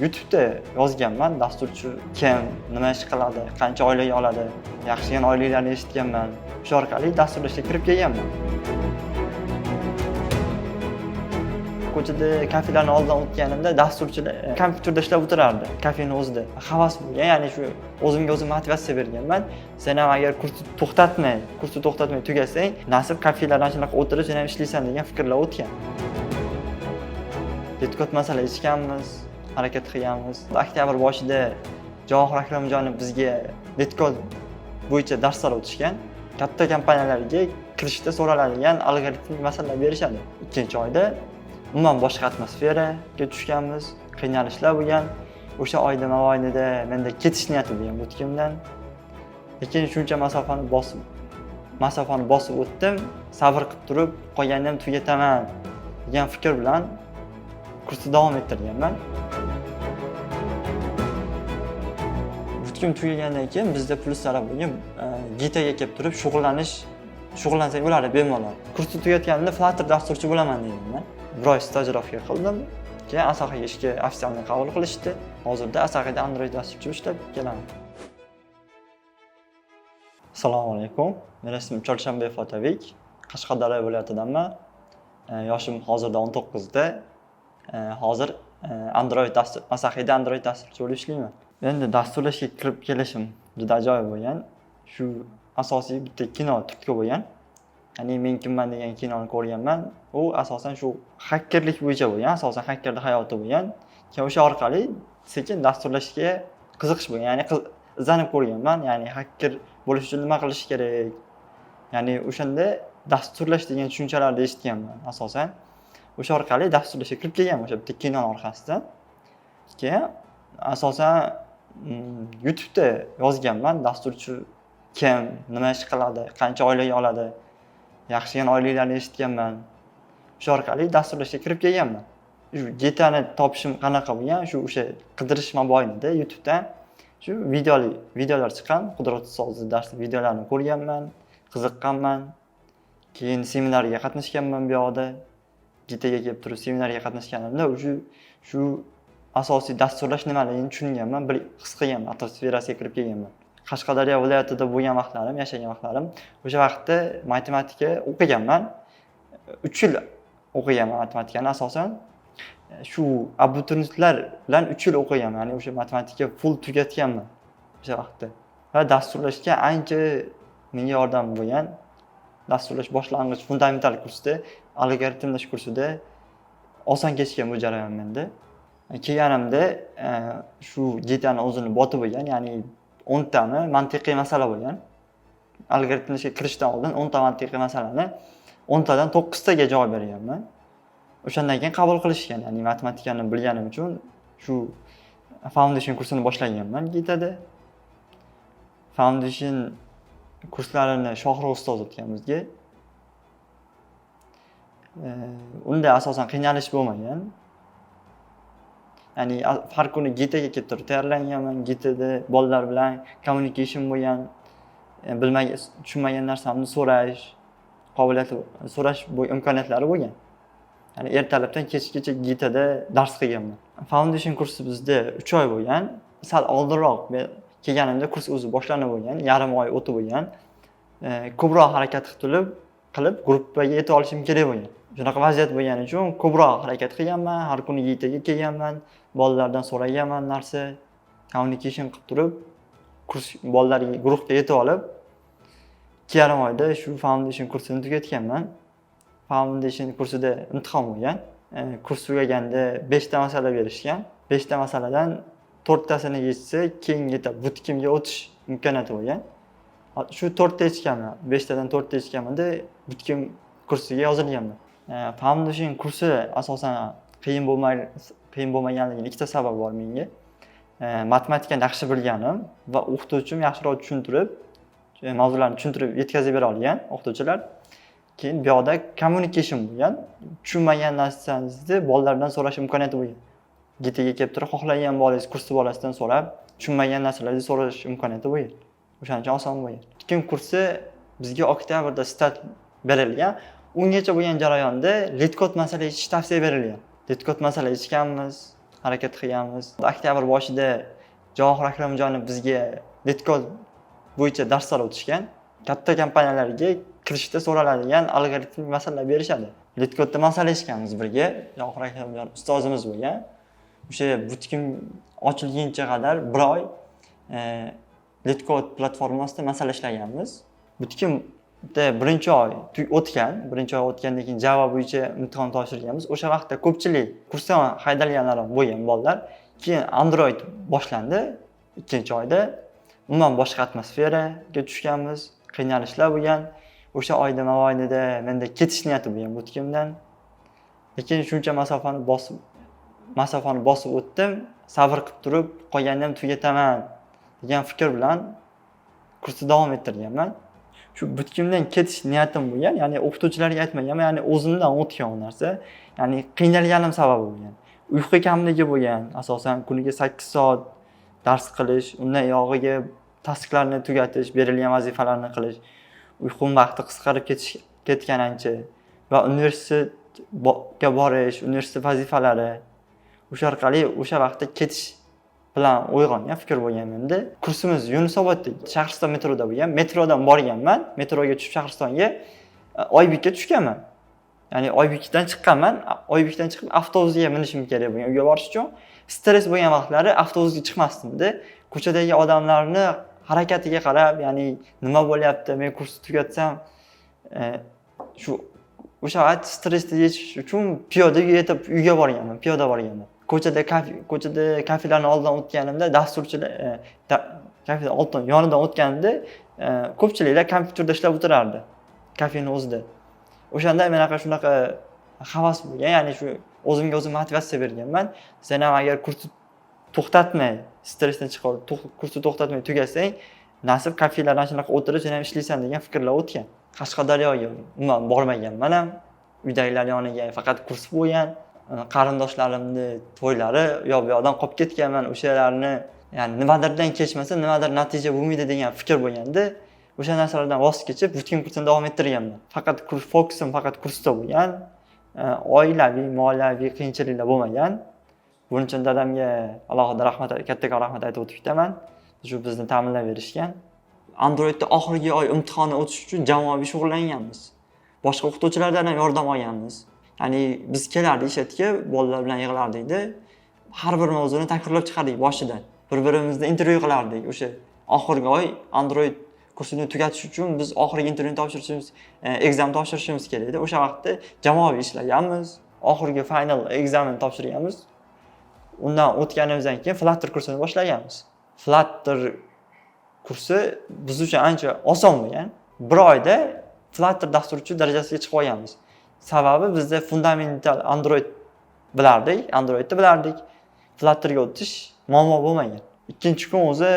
YouTube'da yozganman, dasturchi kim, nima ish qiladi, qancha oylik oladi, yaxshigina oyliklarni eshitganman. Shu orqali dasturlashga kirib kelganman. Ko'chada kafelarning oldidan o'tganimda dasturchilar kompyuterda ishlab o'tirardi, kafening o'zida. Havas bo'lgan, ya'ni shu o'zimga o'zim motivatsiya berganman. Sen ham agar kursni to'xtatmay tugasang, nasib kafelardan shunaqa o'tirib sen ham ishlaysan degan fikrlar o'tgan. Detkod masala eshitganmiz, harakat qilganmiz. Oktyabr boshida Javohir Akramjonov bizga detkod bo'yicha darslar o'tishgan. Katta kompaniyalarga kirishda so'raladigan algoritmik masalalar berishadi. Ikkinchi oyda umuman boshqa atmosferaga tushganmiz, qiynalishlar bo'lgan. O'sha oyda mobaynida menda ketish niyati bo'lgan o'tgandan. Lekin shuncha masofani bosib o'tdim, sabr qilib turib, qolganini ham tugataman degan fikr bilan kursni davom ettirganman. O'tgan tugagandan keyin bizda pluslar bo'lgan, gitaga kelib turib shug'ullansak bo'ladi bemalol. Kursni tugatganimda Flutter dasturchi bo'laman deganman. Bir oy stajirovka qildim. Keyin Asahiga ishga ofitsialni qabul qilishdi. Hozirda Asahida Android dasturchi ishlab kelaman. Assalomu alaykum. Men ismim Chorshanbayev Otabek. Qashqadaryo viloyatidanman. Yoshim hozirda 19 da. Hozir Asahida Android dasturchi bo'lib ishlayman. Endi dasturlashga kirib kelishim juda ajoyib bo'lgan. Shu asosiy bitta kino turtki bo'lgan. Ya'ni Men kimman degan kinoni ko'rganman. U asosan shu hakkerlik bo'yicha bo'lgan, asosan hakkerning hayoti bo'lgan. Keyin o'sha orqali sekin dasturlashga qiziqish bo'lgan. Ya'ni izlanib ko'rganman. Ya'ni hacker bo'lish uchun nima qilish kerak? Ya'ni o'shanda dasturlash degan tushunchalarni eshitganman asosan. O'sha orqali dasturlashga kirib kelganman o'sha bitta kino orqasidan. Keyin asosan YouTube'da yozganman, dasturchi kim, nima ish qiladi, qancha oylik oladi, yaxshigina oyliklarni eshitganman. Shu orqali dasturlashga kirib kelganman. Shu getani topishim qanaqa bo'lgan, o'sha qidirish mobaynida YouTube'dan shu videolar chiqqan, Qudrat Ustozi darsi videolarini ko'rganman, qiziqqanman. Keyin seminarga qatnashganman bu yoqda. Gitaga kelib turib seminarga qatnashganimda shu asosiy dasturlash nimaligini tushunganman, his qilganman, atmosferasiga kirib kelganman. Qashqadaryo viloyatida bo'lgan vaqtlarim, yashagan vaqtlarim, o'sha vaqtda matematika o'qiganman. 3 yil o'qiganman matematikani asosan. Shu abituriyentlar bilan 3 yil o'qiganman, ya'ni o'sha matematika full tugatganman o'sha vaqtda. Va dasturlashga ancha menga yordam bo'lgan. Dasturlash boshlang'ich fundamental kursda, algoritmlash kursida oson kechgan bu jarayon menda. Kelganimda shu gitani o'zini boti bo'lgan, ya'ni 10 tani mantiqiy masala bo'lgan. Algoritmlashga kirishdan oldin 10 ta mantiqiy masalani 10 tadan 9 taga javob berganman. O'shandan keyin qabul qilishgan, ya'ni matematikani bilganim uchun shu foundation kursini boshlaganman gitada. Foundation kurslarini Shohruh ustoz o'tgan bizga. Unda asosan qiynalish bo'lmagan. Ya'ni har kuni gitaga kelib turib tayyorlanganman. Gitada bolalar bilan communication bo'lgan, tushunmagan narsamni so'rash imkoniyatlari bo'lgan. Ya'ni ertalabdan kechgacha gitada dars qilganman. Foundation kursi bizda 3 oy bo'lgan. Sal oldinroq kelganimda kurs o'zi boshlanib bo'lgan, yarim oy o'tib bo'lgan. Ko'proq harakat qilib gruppaga yetib olishim kerak bo'lgan. Shunaqa vaziyat bo'lgani uchun ko'proq harakat qilganman, har kuni gitaga kelganman, bolalardan so'raganman narsa, communication qilib turib, kurs bolalarga guruhga yetib olib, 2,5 oyda shu foundation kursini tugatganman. Foundation kursida imtihon bo'lgan. Kurs tugaganda 5 ta masala berishgan. 5 ta masaladan 4 tasini yechsa, keyin bootcampga o'tish imkoniyati bo'lgan. Shu 4 ta yechganman. 5 tadan 4 ta yechganmanda bootcamp kursiga yozilganman. Foundation kursi asosan qiyin bo'lmaganligining ikkita sababi bor menga. Matematikani yaxshi bilganim va o'qituvchim yaxshiroq tushuntirib, mavzularni tushuntirib yetkazib bera olgan o'qituvchilar. Keyin bu yoqda communication bo'lgan. Tushunmagan narsangizni bolalardan so'rash imkoniyati bo'lgan. Gitaga kelib turib, xohlagan bolangiz kursni bolasidan so'rab, tushunmagan narsalarni so'rash imkoniyati bo'lgan. O'shaning uchun oson bo'lgan. Ikkinchi kursi bizga oktyabrda start berilgan. Ungacha bo'lgan jarayonda letkod masala yechish tavsiya berilgan. Letkod masala yechganmiz, harakat qilganmiz. Oktyabr boshida Javohir Akramjonov bizga Letkod bo'yicha darslar o'tishgan. Katta kompaniyalarga kirishda so'raladigan algoritmik masalalar berishadi. Letkodda masalashganmiz birga. Javohir Akramjon ustozimiz bo'lgan. O'sha butkim ochilguncha qadar bir oy Letkod platformasida masala ishlaganmiz. Butkimda birinchi oy o'tgan. Birinchi oy o'tgandan keyin Java bo'yicha imtihon topshirganmiz. O'sha vaqtda ko'pchilik kursdan haydalganlar ham bo'lgan bolalar. Keyin Android boshlandi ikkinchi oyda. Umuman boshqa atmosferaga tushganmiz. Qiynalishlar bo'lgan. O'sha oyda mobaynida menda ketish niyati bo'lgan butkimdan. Lekin shuncha masofani bosib o'tdim. Sabr qilib turib, qolganini ham tugataman degan fikr bilan kursni davom ettirganman. Shu butkimdan ketish niyatim bo'lgan, ya'ni o'qituvchilarga aytmaganman, ya'ni o'zimdan o'tgan u narsa. Ya'ni qiynalganim sababi bo'lgan. Uyqu kamligi bo'lgan, asosan kuniga 8 soat dars qilish, undan yog'iga tasklarni tugatish, berilgan vazifalarni qilish, uyqum vaqti qisqarib ketgan ancha va universitetga borish, universitet vazifalari o'sha orqali o'sha vaqtda ketish bilan uyg'ongan fikr bo'lgan menda. Kursimiz Yunusobodda, Shahriston metroda bo'lgan. Metrodan borganman. Metroga tushib Shahristonga Oybekka tushganman. Ya'ni Oybekdan chiqqanman. Oybekdan chiqib avtobusga minishim kerak bo'lgan. Uyga borish uchun stress bo'lgan vaqtlari avtobusga chiqmasdim-da. Ko'chadagi odamlarni harakatiga qarab, ya'ni nima bo'lyapti, men kursni tugatsam, shu o'sha vaqt stressni yechish uchun piyoda yetib uyga borganman, piyoda borganman. Ko'chada kafelarning oldidan o'tganimda dasturchilar kafelar oldidan yonidan o'tganimda ko'pchiliklar kompyuterda ishlab o'tirardi. Kafening o'zida. O'shanda men shunaqa havas bo'lgan, ya'ni shu o'zimga o'zim motivatsiya berganman. Sen ham agar kursni to'xtatmay, stressdan chiqib, kursni to'xtatmay tugasang, nasib kafelardan shunaqa o'tirib sen ham ishlaysan degan fikrlar o'tgan. Qashqadaryoga umuman bormaganman ham. Uydagilar yoniga faqat kurs bo'lgan. Qarindoshlarimni to'ylari yo bu yoqdan qolib ketganman, o'shalarni ya'ni nimadirdan kechmasa nimadir natija bo'lmaydi degan fikr bo'lganda, o'sha narsalardan voz kechib butun kursni davom ettirganman. Faqat fokusim faqat kursda bo'lgan. Oilaviy, moliyaviy qiyinchiliklar bo'lmagan. Buning uchun dadamga alohida rahmat, kattakon rahmat aytib o'tib ketaman. Shu bizni ta'minlab berishgan. Androidda oxirgi oy imtihonni o'tish uchun jamoaviy shug'ullanganmiz. Boshqa o'qituvchilardan ham yordam olganmiz. Ya'ni biz kelardik ishlatga, bolalar bilan yig'lardik-da. Har bir mavzuni takrorlab chiqardik boshidan. Bir-birimizni intervyu qilardik. O'sha oxirgi oy Android kursini tugatish uchun biz oxirgi intervyuni topshirishimiz, ekzamen topshirishimiz kerak edi. O'sha vaqtda jamoaviy ishlaganmiz. Oxirgi final ekzamen topshirganmiz. Undan o'tganimizdan keyin Flutter kursini boshlaganmiz. Flutter kursi biz uchun ancha oson bo'lgan. Bir oyda Flutter dasturchi darajasiga chiqib olganmiz. Sababi bizda fundamental Androidni bilardik. Flutterga o'tish muammo bo'lmagan. Ikkinchi kun o'zi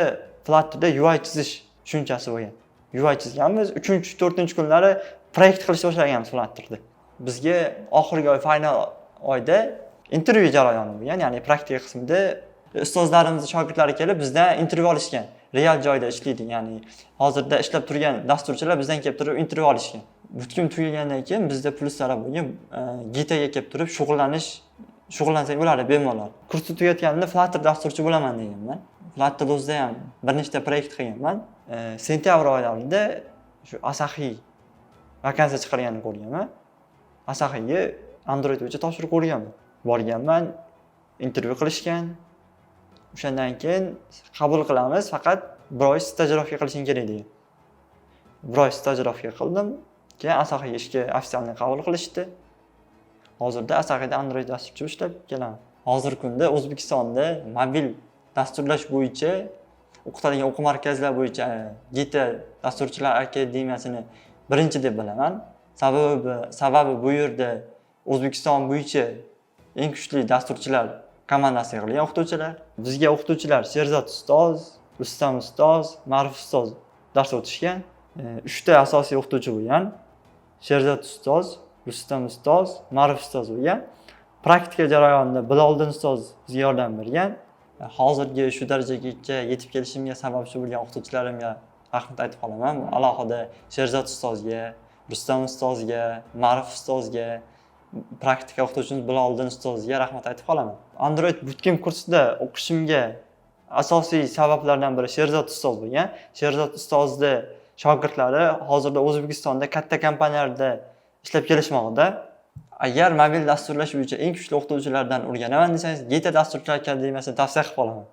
Flutterda UI chizish tushunchasi bo'lgan. UI chizganmiz. 3-4 kunlari proyekt qilishni boshlaganmiz Flutterda. Bizga oxirgi oy final oyda intervyu jarayoni bo'lgan, ya'ni praktika qismida ustozlarimiz, shogirdlari kelib bizdan intervyu olishgan. Real joyda ishlaydi, ya'ni hozirda ishlab turgan dasturchilar bizdan kelib turib intervyu olishgan. Butun tugagandan keyin bizda pluslari bo'lgan, Gitaga kelib turib shug'ullansak bo'ladi bemalol. Kursni tugatganimda Flutter dasturchi bo'laman deganman. Flutter o'zida ham bir nechta proyekt qilganman. Sentyabr oylarida shu Asahi vakansiya chiqarganini ko'rganman. Asahiga Android bo'yicha topshiriq ko'rganman. Borganman, intervyu qilishgan. O'shandan keyin qabul qilamiz, faqat bir oy stajirovka qilishing kerak degan. Bir oy stajirovka qildim. Keyin Asahiga ishga ofitsialni qabul qilishdi. Hozirda Asahida Android dasturchi ishlab kelaman. Hozirgi kunda O'zbekistonda mobil dasturlash bo'yicha o'qitadigan o'quv markazlari bo'yicha Gita dasturchilar akademiyasini birinchi deb bilaman. Sababi bu yerda O'zbekiston bo'yicha eng kuchli dasturchilar komandasi yig'ilgan o'qituvchilar. Bizga o'qituvchilar Sherzod ustoz, Rustam ustoz, Ma'ruf ustoz dars o'tishgan. 3 ta asosiy o'qituvchi bo'lgan. Sherzod ustoz, Rustam ustoz, Ma'ruf ustoz bo'lgan. Praktika jarayonida Biloldin ustoz bizga yordam bergan. Hozirgi shu darajagacha yetib kelishimga sababchi bo'lgan o'qituvchilarimga rahmat aytib qolaman. Alohida Sherzod ustozga, Rustam ustozga, Ma'ruf ustozga praktika o'qituvchimiz Biloliddin ustozga rahmat aytib qolaman. Android bootcamp kursida o'qishimga asosiy sabablardan biri Sherzod ustoz bo'lgan. Sherzod ustozni shogirdlari hozirda O'zbekistonda katta kompaniyalarda ishlab kelishmoqda. Agar mobil dasturlash bo'yicha eng kuchli o'qituvchilardan o'rganaman desangiz, Geta dasturchilar akademiyasini tavsiya qilib qolaman.